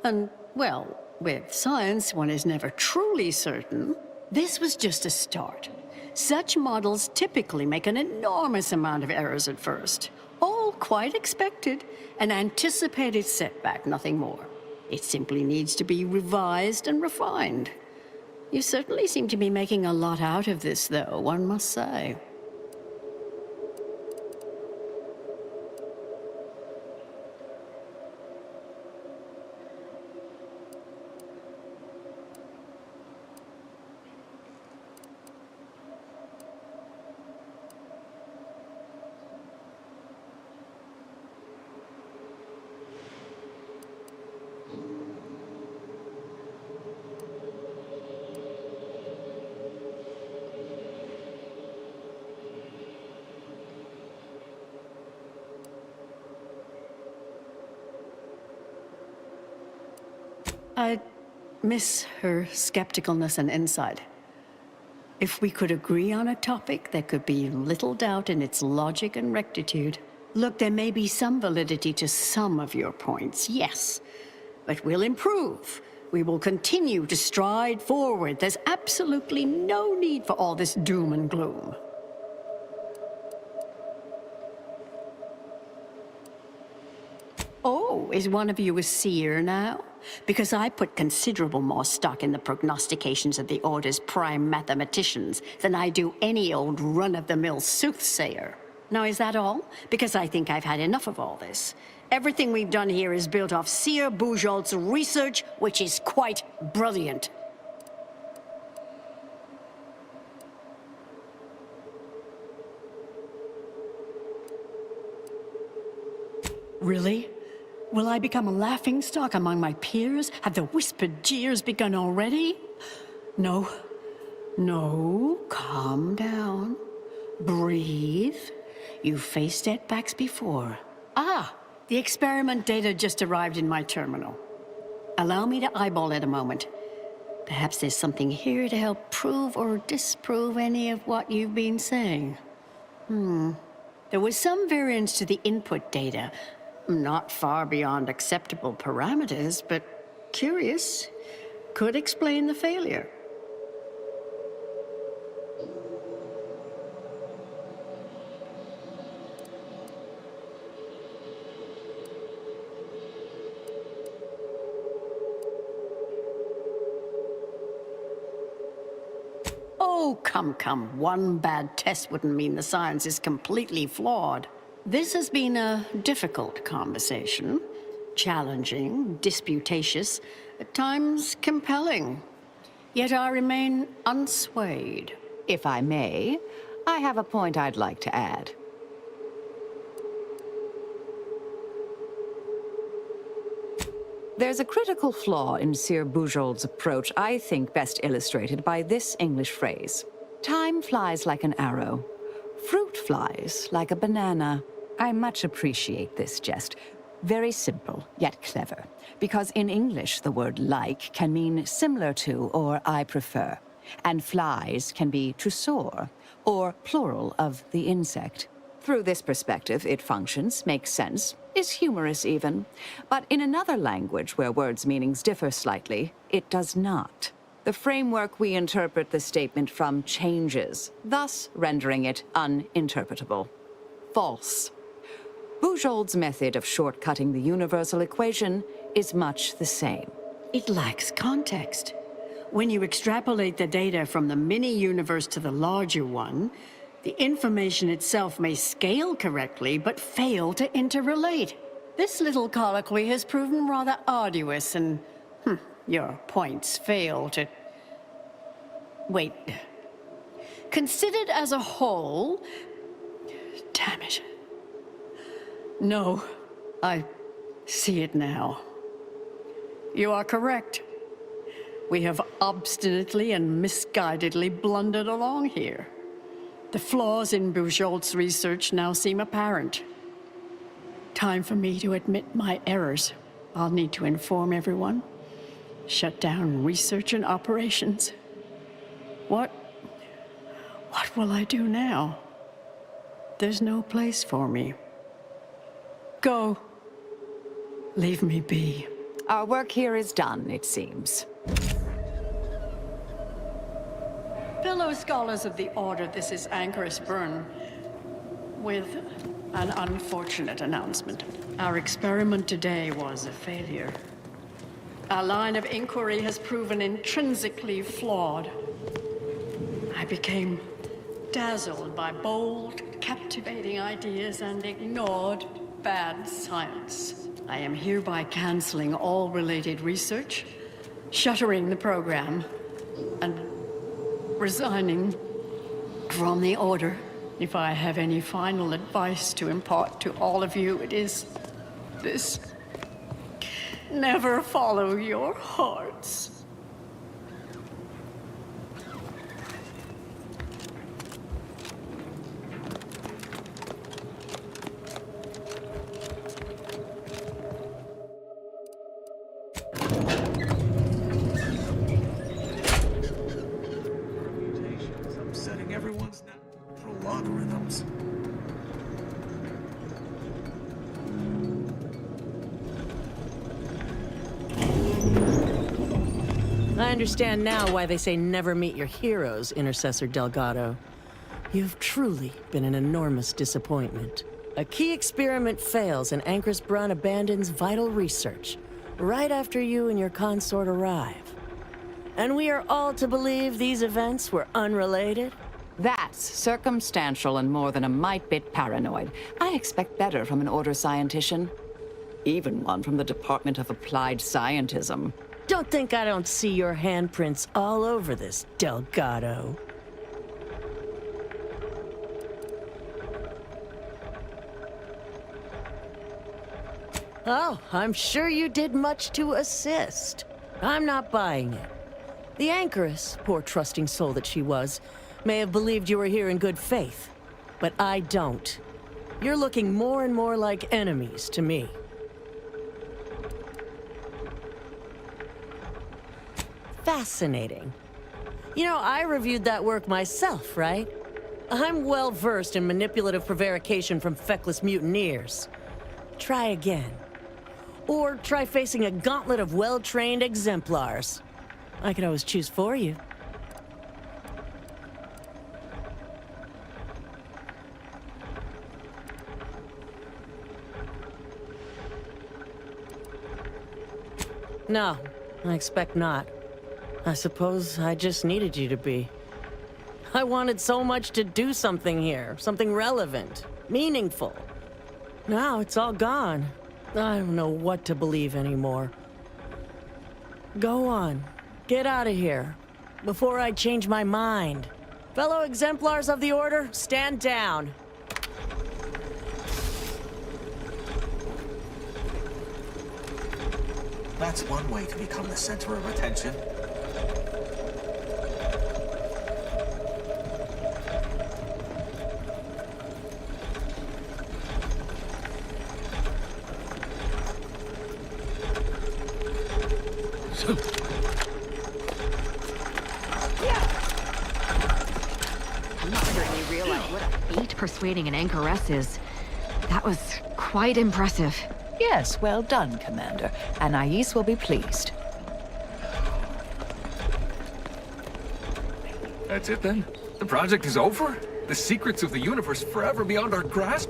And, well, with science, one is never truly certain. This was just a start. Such models typically make an enormous amount of errors at first. All quite expected. An anticipated setback, nothing more. It simply needs to be revised and refined. You certainly seem to be making a lot out of this, though, one must say. I miss her skepticalness and insight. If we could agree on a topic, there could be little doubt in its logic and rectitude. Look, there may be some validity to some of your points, yes. But we'll improve. We will continue to stride forward. There's absolutely no need for all this doom and gloom. Oh, is one of you a seer now? Because I put considerable more stock in the prognostications of the Order's prime mathematicians than I do any old run-of-the-mill soothsayer. Now, is that all? Because I think I've had enough of all this. Everything we've done here is built off Seer Bujold's research, which is quite brilliant. Really? Will I become a laughingstock among my peers? Have the whispered jeers begun already? No. No, calm down. Breathe. You've faced setbacks before. Ah, The experiment data just arrived in my terminal. Allow me to eyeball it a moment. Perhaps there's something here to help prove or disprove any of what you've been saying. There was some variance to the input data. Not far beyond acceptable parameters, but curious. Could explain the failure. Oh, come. One bad test wouldn't mean the science is completely flawed. This has been a difficult conversation. Challenging, disputatious, at times compelling. Yet I remain unswayed. If I may, I have a point I'd like to add. There's a critical flaw in Sir Bujold's approach I think best illustrated by this English phrase. Time flies like an arrow. Fruit flies like a banana. I much appreciate this jest. Very simple, yet clever. Because in English, the word like can mean similar to or I prefer. And flies can be to soar, or plural of the insect. Through this perspective, it functions, makes sense, is humorous even. But in another language where words' meanings differ slightly, it does not. The framework we interpret the statement from changes, thus rendering it uninterpretable. False. Bujold's method of shortcutting the universal equation is much the same. It lacks context. When you extrapolate the data from the mini-universe to the larger one, the information itself may scale correctly, but fail to interrelate. This little colloquy has proven rather arduous, and your points fail to... Wait. Considered as a whole... Damn it. No, I see it now. You are correct. We have obstinately and misguidedly blundered along here. The flaws in Bujold's research now seem apparent. Time for me to admit my errors. I'll need to inform everyone. Shut down research and operations. What will I do now? There's no place for me. Go. Leave me be. Our work here is done, it seems. Fellow scholars of the Order, this is Anchorus Byrne, with an unfortunate announcement. Our experiment today was a failure. Our line of inquiry has proven intrinsically flawed. I became dazzled by bold, captivating ideas and ignored bad science. I am hereby canceling all related research, shuttering the program, and resigning from the Order. If I have any final advice to impart to all of you, it is this: never follow your hearts. Upsetting everyone's natural logarithms. I understand now why they say never meet your heroes, Intercessor Delgado. You've truly been an enormous disappointment. A key experiment fails and Anchorus Byrne abandons vital research right after you and your consort arrive. And we are all to believe these events were unrelated? That's circumstantial and more than a mite bit paranoid. I expect better from an Order scientician. Even one from the Department of Applied Scientism. Don't think I don't see your handprints all over this, Delgado. Oh, I'm sure you did much to assist. I'm not buying it. The Anchoress, poor trusting soul that she was, may have believed you were here in good faith, but I don't. You're looking more and more like enemies to me. Fascinating. You know, I reviewed that work myself, right? I'm well versed in manipulative prevarication from feckless mutineers. Try again. Or try facing a gauntlet of well-trained exemplars. I could always choose for you. No, I expect not. I suppose I just needed you to be. I wanted so much to do something here, something relevant, meaningful. Now it's all gone. I don't know what to believe anymore. Go on, get out of here, before I change my mind. Fellow exemplars of the Order, stand down. That's one way to become the center of attention. I'm not sure they realize what a feat persuading an Anchoress is. That was quite impressive. Yes, well done, Commander. Anais will be pleased. That's it then? The project is over? The secrets of the universe forever beyond our grasp?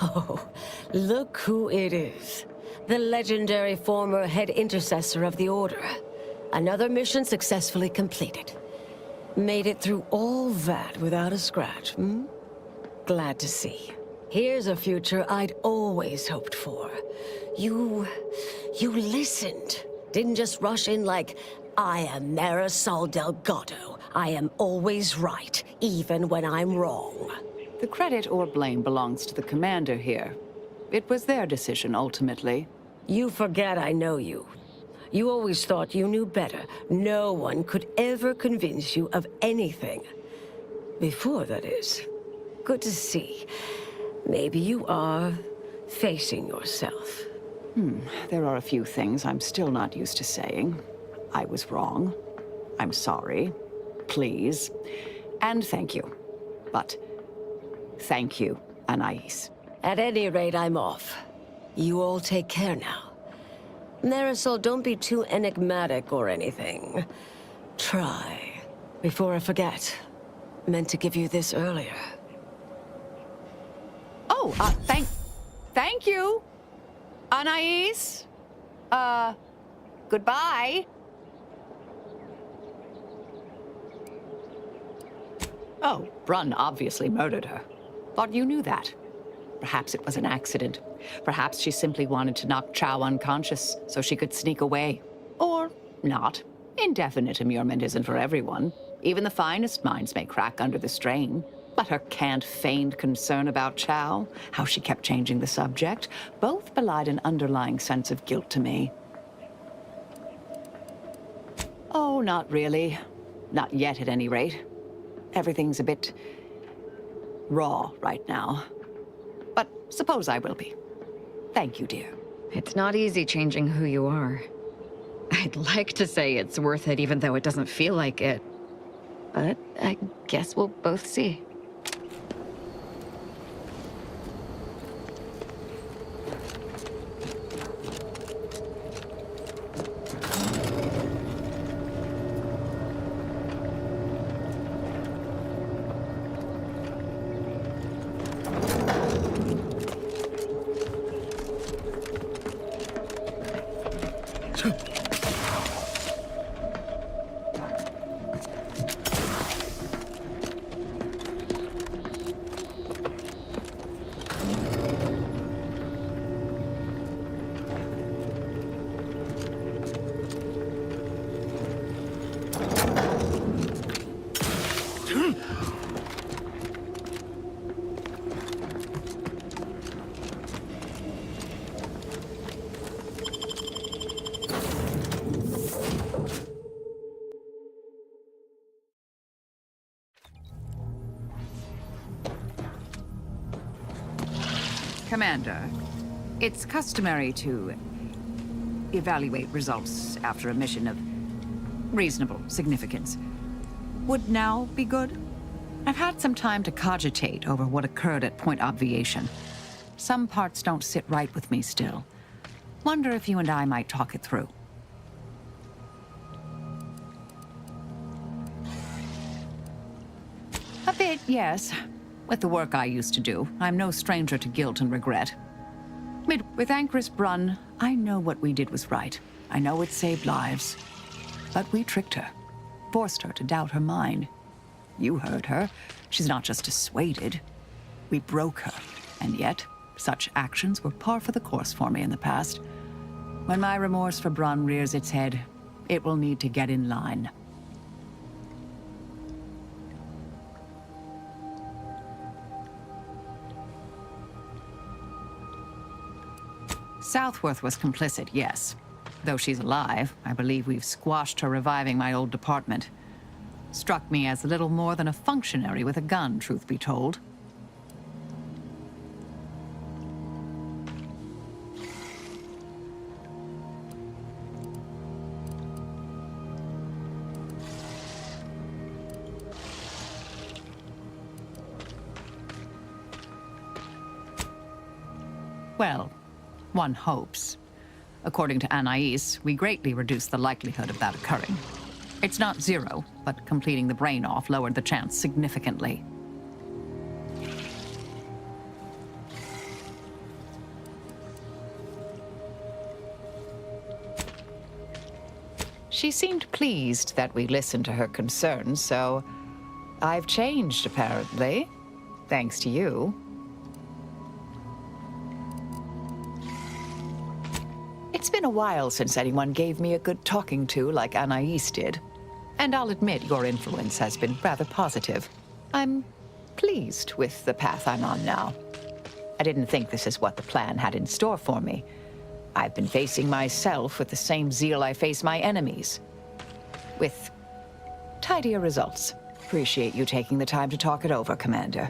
Oh, look who it is. The legendary former head intercessor of the Order. Another mission successfully completed. Made it through all that without a scratch, hmm? Glad to see. Here's a future I'd always hoped for. You listened. Didn't just rush in like, I am Marisol Delgado. I am always right, even when I'm wrong. The credit or blame belongs to the Commander here. It was their decision, ultimately. You forget I know you. You always thought you knew better. No one could ever convince you of anything. Before, that is. Good to see. Maybe you are facing yourself. There are a few things I'm still not used to saying. I was wrong. I'm sorry. Please. And thank you. But thank you, Anais. At any rate, I'm off. You all take care now. Marisol, don't be too enigmatic or anything. Try. Before I forget. Meant to give you this earlier. Oh, thank you, Anais. Goodbye. Oh, Brunn obviously murdered her. Thought you knew that. Perhaps it was an accident. Perhaps she simply wanted to knock Chow unconscious so she could sneak away. Or not. Indefinite immurement isn't for everyone. Even the finest minds may crack under the strain. But her canned, feigned concern about Chow, how she kept changing the subject, both belied an underlying sense of guilt to me. Oh, not really. Not yet, at any rate. Everything's a bit raw right now. But suppose I will be. Thank you, dear. It's not easy changing who you are. I'd like to say it's worth it even though it doesn't feel like it. But I guess we'll both see. Commander, it's customary to evaluate results after a mission of reasonable significance. Would now be good? I've had some time to cogitate over what occurred at Point Obviation. Some parts don't sit right with me still. Wonder if you and I might talk it through. A bit, yes. With the work I used to do, I'm no stranger to guilt and regret. With Anchoress Brunn, I know what we did was right. I know it saved lives. But we tricked her. Forced her to doubt her mind. You heard her. She's not just dissuaded. We broke her. And yet, such actions were par for the course for me in the past. When my remorse for Brunn rears its head, it will need to get in line. Southworth was complicit, yes. Though she's alive, I believe we've squashed her reviving my old department. Struck me as little more than a functionary with a gun, truth be told. Well, one hopes. According to Anais, we greatly reduced the likelihood of that occurring. It's not zero, but completing the brain off lowered the chance significantly. She seemed pleased that we listened to her concerns, so I've changed, apparently. Thanks to you. It's been a while since anyone gave me a good talking to like Anais did. And I'll admit your influence has been rather positive. I'm pleased with the path I'm on now. I didn't think this is what the plan had in store for me. I've been facing myself with the same zeal I face my enemies. With tidier results. Appreciate you taking the time to talk it over, Commander.